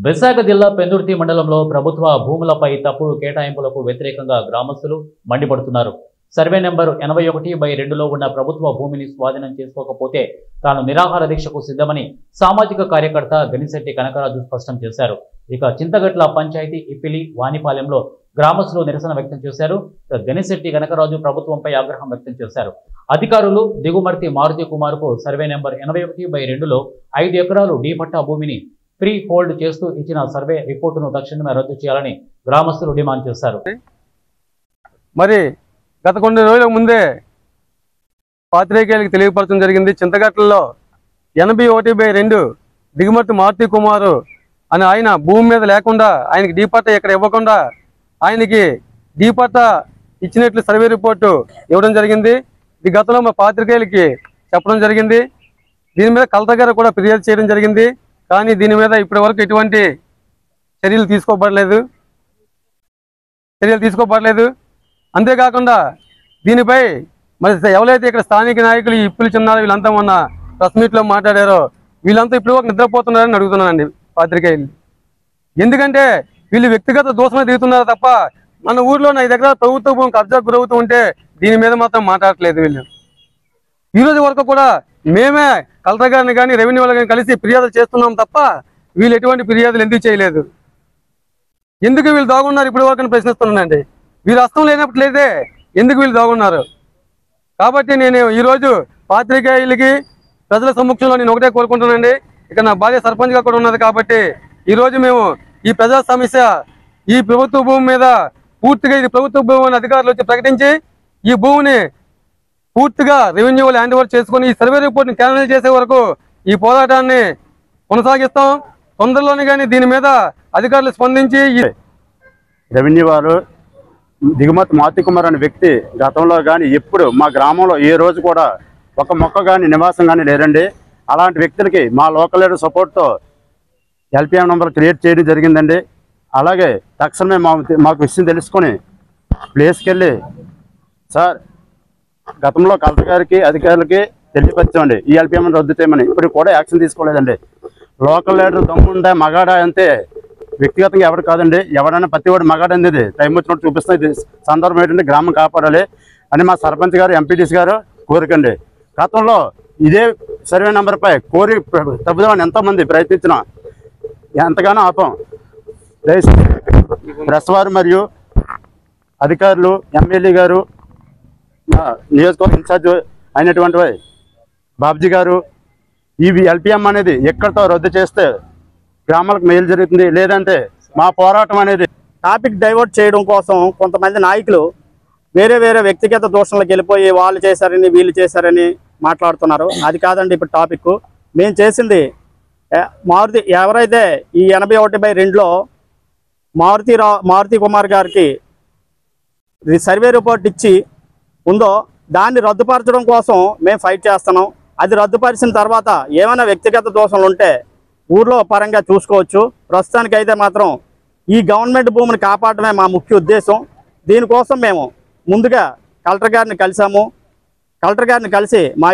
విశాఖ జిల్లా పెందుర్తి మండలంలో ప్రభుత్వ భూములపై తప్పుడు కేటాయింపులకు వ్యతిరేకంగా గ్రామస్తులు మండిపడుతున్నారు. సర్వే నెంబర్ 81/2లో ఉన్న ప్రభుత్వ భూమిని స్వాధీనం చేసుకోకపోతే తాను నిరాహార దీక్షకు సిద్ధమని సామాజిక కార్యకర్త గనిశెట్టి కనకరాజు స్పష్టం చేశారు. ఇక చింతగట్ల పంచాయతీ ఇప్పిలి వానిపాలెంలో గ్రామస్తులు నిరసన వ్యక్తం చేశారు. గనిశెట్టి కనకరాజు ప్రభుత్వంపై ఆగ్రహం వ్యక్తం చేశారు. అధికారులు దిగుమర్తి మారుతి కుమార్కు సర్వే నెంబర్ 81/2లో 5 ఎకరాలు డీ పట్టా భూమిని ఫ్రీ హోల్డ్ చేస్తూ ఇచ్చిన సర్వే రిపోర్టును తక్షణమే రద్దు చేయాలని గ్రామస్తులు డిమాండ్ చేశారు. మరి గత కొన్ని రోజుల ముందే పాత్రికేయులకు తెలియపరచడం జరిగింది. చింతగట్లలో 81/2 దిగుమర్తి మారుతి కుమారు అని ఆయన భూమి మీద లేకుండా ఆయనకి డీ పట్టా ఇక్కడ ఇవ్వకుండా ఆయనకి డీ పట్టా ఇచ్చినట్లు సర్వే రిపోర్టు ఇవ్వడం జరిగింది. ఈ గతంలో మా పాత్రికేయులకి చెప్పడం జరిగింది. దీని మీద కలెక్టర్ గారు కూడా ఫిర్యాదు చేయడం జరిగింది. కానీ దీని మీద ఇప్పటి వరకు ఎటువంటి చర్యలు తీసుకోబడలేదు. అంతేకాకుండా దీనిపై మరి ఎవరైతే ఇక్కడ స్థానిక నాయకులు ఇప్పులు చిన్నారు వీళ్ళంతా మొన్న ప్రెస్ మీట్లో మాట్లాడారో వీళ్ళంతా ఇప్పుడు వరకు నిద్రపోతున్నారని అడుగుతున్నానండి పాత్రికేయులు. ఎందుకంటే వీళ్ళు వ్యక్తిగత దోషమే దిగుతున్నారు తప్ప మన ఊర్లో నా దగ్గర ప్రభుత్వ భూమి కబ్జా గురవుతూ ఉంటే దీని మీద మాత్రం మాట్లాడట్లేదు. వీళ్ళు ఈరోజు వరకు కూడా మేమే కలెక్టర్ గారిని కానీ రెవెన్యూ వాళ్ళని కానీ కలిసి ఫిర్యాదులు చేస్తున్నాం తప్ప వీళ్ళు ఎటువంటి ఫిర్యాదులు ఎందుకు చేయలేదు? ఎందుకు వీళ్ళు దాగున్నారు ఇప్పటి వరకు ప్రశ్నిస్తున్నానండి. వీళ్ళు అస్తం లేనట్లేదే ఎందుకు వీళ్ళు దాగున్నారు? కాబట్టి నేను ఈరోజు పాత్రికేయులకి ప్రజల సమక్షంలో నేను ఒకటే కోరుకుంటున్నానండి. ఇక నా భార్య సర్పంచ్గా కూడా ఉన్నది కాబట్టి ఈరోజు మేము ఈ ప్రజా సమస్య ఈ ప్రభుత్వ భూమి మీద పూర్తిగా ఇది ప్రభుత్వ భూమి అధికారులు వచ్చి ప్రకటించి ఈ భూమిని పూర్తిగా రెవెన్యూ వాళ్ళు హ్యాండ్ ఓవర్ చేసుకుని ఈ సర్వే రిపోర్ట్ని క్యాన్సిల్ చేసే వరకు ఈ పోరాటాన్ని కొనసాగిస్తాం. తొందరలోనే కానీ దీని మీద అధికారులు స్పందించి రెవెన్యూ వారు దిగుమతి మారుతి కుమార్ అనే వ్యక్తి గతంలో కానీ ఎప్పుడు మా గ్రామంలో ఏ రోజు కూడా ఒక మొక్క కానీ నివాసం కానీ లేరండి. అలాంటి వ్యక్తులకి మా లోకల్ లీడర్ సపోర్ట్తో ఎల్పిఎం నెంబర్ క్రియేట్ చేయడం జరిగిందండి. అలాగే తక్షణమే మాకు విషయం తెలుసుకొని ప్లేస్కి వెళ్ళి సార్ గతంలో కలెక్టర్ గారికి అధికారులకి తెలియపరచామండి ఈ ఎల్పిఎం రద్దు చేయమని. ఇప్పుడు కూడా యాక్షన్ తీసుకోలేదండి. లోకల్ లీడర్ దమ్ముండే మగాడ అంతే, వ్యక్తిగతంగా ఎవరు కాదండి. ఎవరైనా ప్రతి వాడు మగాడు అనేది టైం వచ్చినట్టు చూపిస్తాం. ఇది సందర్భం ఏంటంటే గ్రామం కాపాడాలి అని మా సర్పంచ్ గారు ఎంపీటీసీ గారు కోరికండి. గతంలో ఇదే సర్వే నెంబర్పై కోరి ప్రభుత్వాన్ని ఎంతోమంది ప్రయత్నించినా ఎంతగానో ఆపం. ప్రెస్ వారు మరియు అధికారులు ఎమ్మెల్యే గారు నియోజకవర్గ ఇన్ఛార్జ్ అయినటువంటి బాబ్జీ గారు ఈ ఎల్పిఎం అనేది ఎక్కడితో రద్దు చేస్తే గ్రామాలకు మేలు జరుగుతుంది, లేదంటే మా పోరాటం అనేది టాపిక్ డైవర్ట్ చేయడం కోసం కొంతమంది నాయకులు వేరే వేరే వ్యక్తిగత దోషంలోకి వెళ్ళిపోయి వాళ్ళు చేశారని వీళ్ళు చేశారని మాట్లాడుతున్నారు. అది కాదండి ఇప్పుడు టాపిక్. మేము చేసింది మారుతి ఎవరైతే ఈ 81/2లో మారుతి కుమార్ గారికి సర్వే రిపోర్ట్ ఇచ్చి ఉందో దాన్ని రద్దుపరచడం కోసం మేము ఫైట్ చేస్తున్నాం. అది రద్దుపరిచిన తర్వాత ఏమైనా వ్యక్తిగత దోషాలు ఉంటే ఊర్లో పరంగా చూసుకోవచ్చు. ప్రస్తుతానికైతే మాత్రం ఈ గవర్నమెంట్ భూమిని కాపాడమే మా ముఖ్య ఉద్దేశం. దీనికోసం మేము ముందుగా కలెక్టర్ గారిని కలిసాము. కలెక్టర్ గారిని కలిసి మా